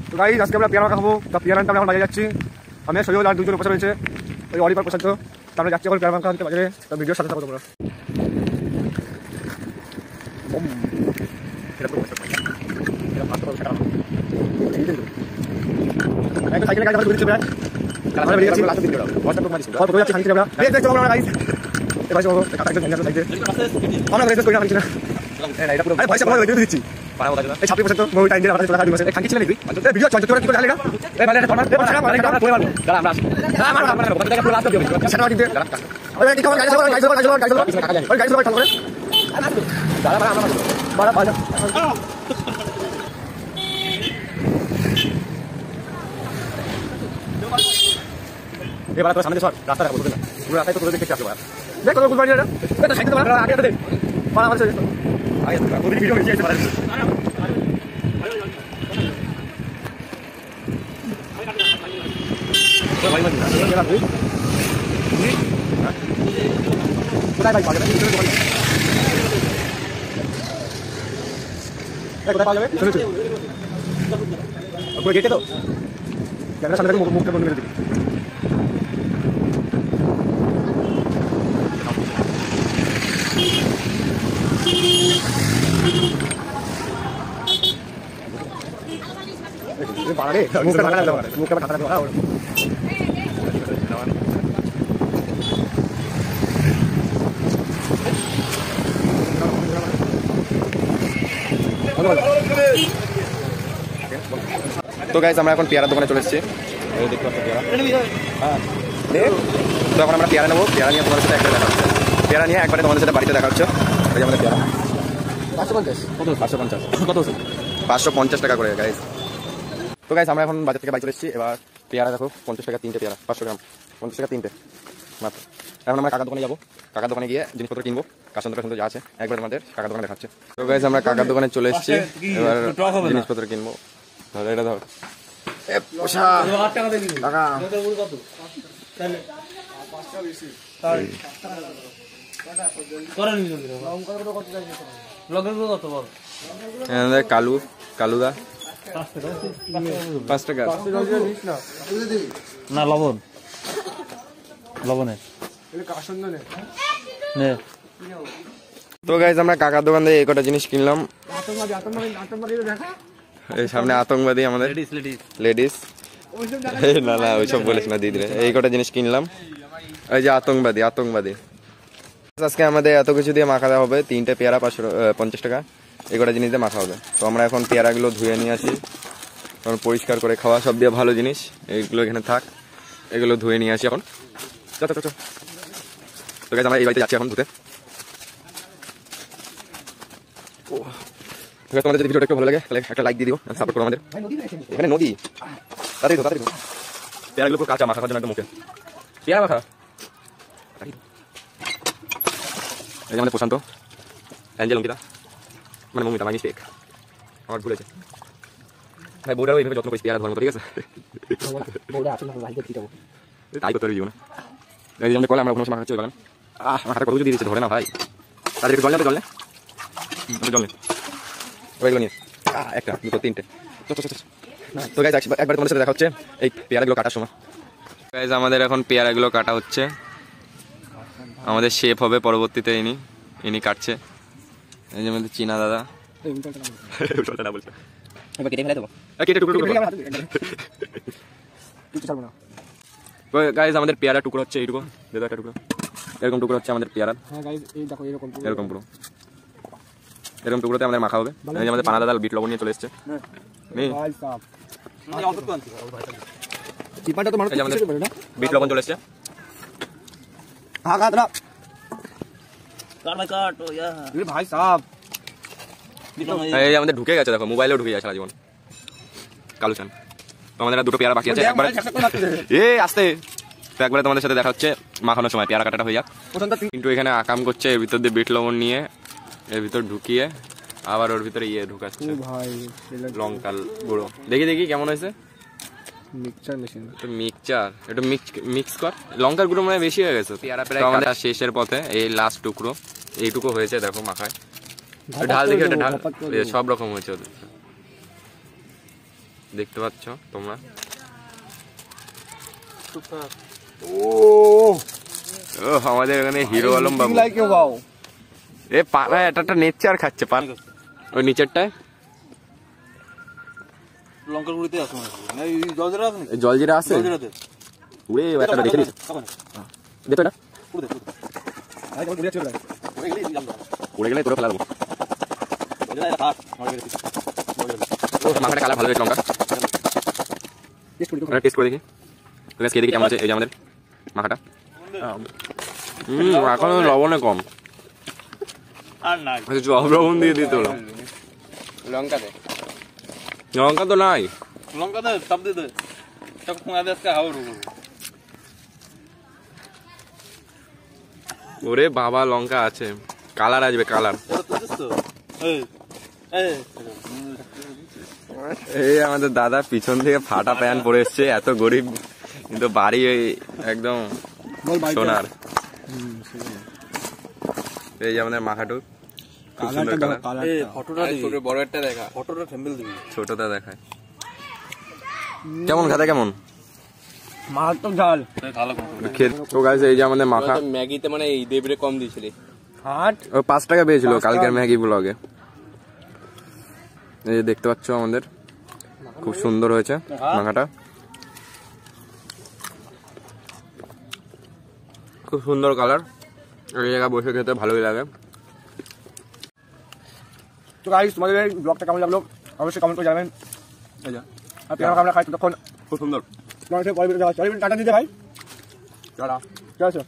তো গাইস আজকে আমরা পেয়ারা খাবো। তা পেয়ারা আনতে আমরা এখন বাজারে যাচ্ছি। আমি সৈয়দ আর দুজন উপস্থিত রয়েছে, ওই অলিভার প্রসাদ। তো আমরা যাচ্ছি এখন পেয়ারা মাংস আনতে বাজারে। তো ভিডিওর সাথে থাকো তোমরা। সাইকেলে গাড়ি ধরে প্রায় কালার বেরিয়ে গেছে। লাস্ট দিন আমরা কত যাচ্ছি সাইকেলে আমরা দেখতে চলো আমরা গাইস। এবার চলো কাটা একদম ঝঞ্ঝাট সাইকেলে আমরা রেস করি না কিছু না। এটা পুরো পয়সা ভালো হয়ে দিচ্ছি। এই 26% তো মই টাইম দিয়ে আমরা চলে আসি বসে খাকি ছিল নাকি এই ভিডিও চল চল কি করে জানেগা এই ভালো এটা ফটো আমরা পুরো মারবো দাঁড়া আমরা আমরা কথা পুরো লাস্ট দিও সেটা দিতে ওই কি খবর গাড়ি চালাও টাকা যায় ওই গাড়ি চালাও করে দাঁড়া আমরা বড় বড় এবার তো সামনে সর রাস্তা রাখবো না পুরো রাস্তায় তো তোদের দেখতে আসবে দেখো তো গুলবাড়ি এটা এটা সাইকেল মারা আগে দে পালা মারছে আগে তো ভিডিও নিয়ে এসে মারা ভাই মানে এরা তুই কোথায় ভাই পাওয়া যাবে কোথায় পাওয়া যাবে চলো চলো পুরো গেটে তো ক্যামেরা সামনে থেকে মুখটা বন্ধ করে দিবি পারে মুখটা ঢাকা দাও মুখটা ঢাকা দাও তো গাইস আমরা এখন পেয়ারা দোকানে চলে এসেছি এই দেখতে পাচ্ছ পেয়ারা হ্যাঁ তো এখন আমরা পেয়ারা নেবো পেয়ারা নিয়ে তোমাদের সাথে একবারে দেখা হচ্ছে পেয়ারা নিয়ে একবারে তোমাদের সাথে বাড়িতে দেখা হচ্ছে এই আমাদের পেয়ারা 550 কত 550 কত 550 টাকা করে গাইস তো গাইস আমরা এখন বাজার থেকে বাড়ি চলে এসেছি এবার পেয়ারা দেখো 50 টাকা তিনটে পেয়ারা 500 গ্রাম 50 টাকা তিনটে মাত্র এখন আমরা কাকার দোকানে যাবো কাকার দোকানে গিয়ে জিনিসপত্র কিনবো কাস্টমার যা আছে একবার আমাদের কাকার দোকানে দেখাচ্ছে তো গাইস আমরা কাকার দোকানে চলে এসেছি এবার জিনিসপত্র কিনবো ধর এটা ধর এ পোষা টাকা দে দিবি টাকা কত তাহলে 5 টাকা বেশি তাই করে নিবি লঙ্কা কত চাইছিস লঙ্কা কত বল এখানে কালু কালুদা 5 টাকা না লবণ লবণে তো গাইস আমরা কাকার দোকান থেকে এই কটা জিনিস কিনলাম এই সামনে আতঙ্কবাদী আমাদের লেডিস না না ওইসব বলিস না দিদি এই কটা জিনিস কিনলাম এই যে আতঙ্কবাদী আতঙ্কবাদী আজকে আমাদের এত কিছু দিয়ে মাখা দেওয়া হবে তিনটে পেয়ারা 550 টাকা এই কটা জিনিস দিয়ে মাখা হবে তো আমরা এখন পেয়ারাগুলো ধুয়ে নিয়ে আসি কারণ পরিষ্কার করে খাওয়া সব দিয়ে ভালো জিনিস এইগুলো এখানে থাক এগুলো ধুয়ে নিয়ে আসি এখন তো গাইস আমরা এই বাড়িতে যাচ্ছি এখন ধুতে তোমাদের যদি ভিডিওটা একটু ভালো লাগে তাহলে একটা লাইক দিয়ে দিও সাপোর্ট করো আমাদের এখানে নদী তাড়াতাড়ি তাড়াতাড়ি পেয়ারাগুলো পুরো কাঁচা মাখা খাওয়ার জন্য একদম মুখে পেয়ারা মাখা এই যে আমাদের প্রশান্ত অ্যাঞ্জেল অঙ্কিতা মানে মমিতা মাই মিস্টেক আমার ভুলেছে ভাই বউটাও এইভাবে যত্ন করিস পেয়ারা ধরার মতো ঠিক আছে তাই করতে পারবি না এই যে আমরা আমরা কোনো মাখা খাচ্ছি বাগান আমার হাতে কত কিছু দিয়ে দিচ্ছে ধরে না ভাই তাদের জল নেই জল নেই ওইগুলো নিয়ে একটা দুটো তিনটে তো গাইস একবার তোমাদের সাথে দেখা হচ্ছে এই পেয়ারাগুলো কাটার সময় গাইস আমাদের এখন পেয়ারাগুলো কাটা হচ্ছে আমাদের শেফ হবে পরবর্তীতে ইনি কাটছে এই যে আমাদের চীনা দাদা গাইস আমাদের পেয়ারা টুকরো হচ্ছে এইটুকু দাদা একটা টুকরো এরকম টুকরো হচ্ছে আমাদের পেয়ারা এরকম পুরো এরকম টুকরোতে আমাদের মাখা হবে এই যে আমাদের পানা দাদা বিট লবণ নিয়ে চলে এসছে বিট লবণ চলে এসছে এই আমাদের ঢুকে গেছে দেখো মোবাইলেও ঢুকে গেছে জীবন কালু চান তো আমাদের দুটো পেয়ারা বাকি আছে একবার আসতে তো একবারে তোমাদের সাথে দেখা হচ্ছে মাখানোর সময় পেয়ারা কাটাটা হয়ে যাক কিন্তু এখানে আকাম করছে এর ভিতর দিয়ে বিট লবণ নিয়ে এর ভিতর ঢুকিয়ে আবার ওর ভিতরে ঢুকাচ্ছে লঙ্কা গুঁড়ো দেখি কেমন হয়েছে মিক্সচার একটু মিক্স কর লঙ্কার গুঁড়ো মানে বেশি হয়ে গেছে পেয়ারা প্রায় আমাদের শেষের পথে এই লাস্ট টুকরো এইটুকু হয়েছে দেখো মাখায় ঢাল দেখি ওটা ঢাল সব রকম হয়েছে ওদের দেখতে পাচ্ছ তোমরা। আমাদের এখানে হিরো আলম বাবু এ পানা একটা নেচছে আর খাচ্ছে পান ওই নিচেরটায় লঙ্কার গুঁড়িতে আছে জল জিরা আছে উড়ে একটা দেখে নিস দেখো এটা উড়ে গেলে তোরা ফেলা দেবো মাখাটা কালার ভালো হয়েছে লঙ্কা টেস্ট করে দেখি খেয়ে দেখি কেমন আছে এই যে আমাদের মাখাটা এখন লবণে কম সব লবণ দিয়ে দিত লঙ্কা তো নাই ওরে বাবা লঙ্কা আছে কালার আসবে কালার এই আমাদের দাদা পিছন থেকে ফাটা প্যান্ট পরে এসছে এত গরিব কিন্তু বাড়ি একদম সোনার এই যে আমাদের মাখাটু খুব সুন্দর কালার বড় একটা দেখা ফটোটা থ্যাম্বনেল দিবি ছোটটা দেখায় কেমন খেতে কেমন মারাত্মক ঝাল তো গাইস এই যে আমাদের মাখা ম্যাগিতে মানে এই দেবরে কম দিয়েছিলি ও 5 টাকা পেয়েছিল কালকের ম্যাগি ব্লগে এই যে দেখতে পাচ্ছ আমাদের খুব সুন্দর হয়েছে মাখাটা খুব সুন্দর কালার এই জায়গা বসে খেতে ভালোই লাগে তো গাইস তোমাদের এই ব্লগটা কেমন লাগলো অবশ্যই কমেন্ট করে জানাবেন এই যা আর পিয়ানো আমরা খাই তখন খুব সুন্দর তোমাদের পরে ভিডিও দেখা চলবে টাটা দিতে ভাই টাটা ঠিক আছে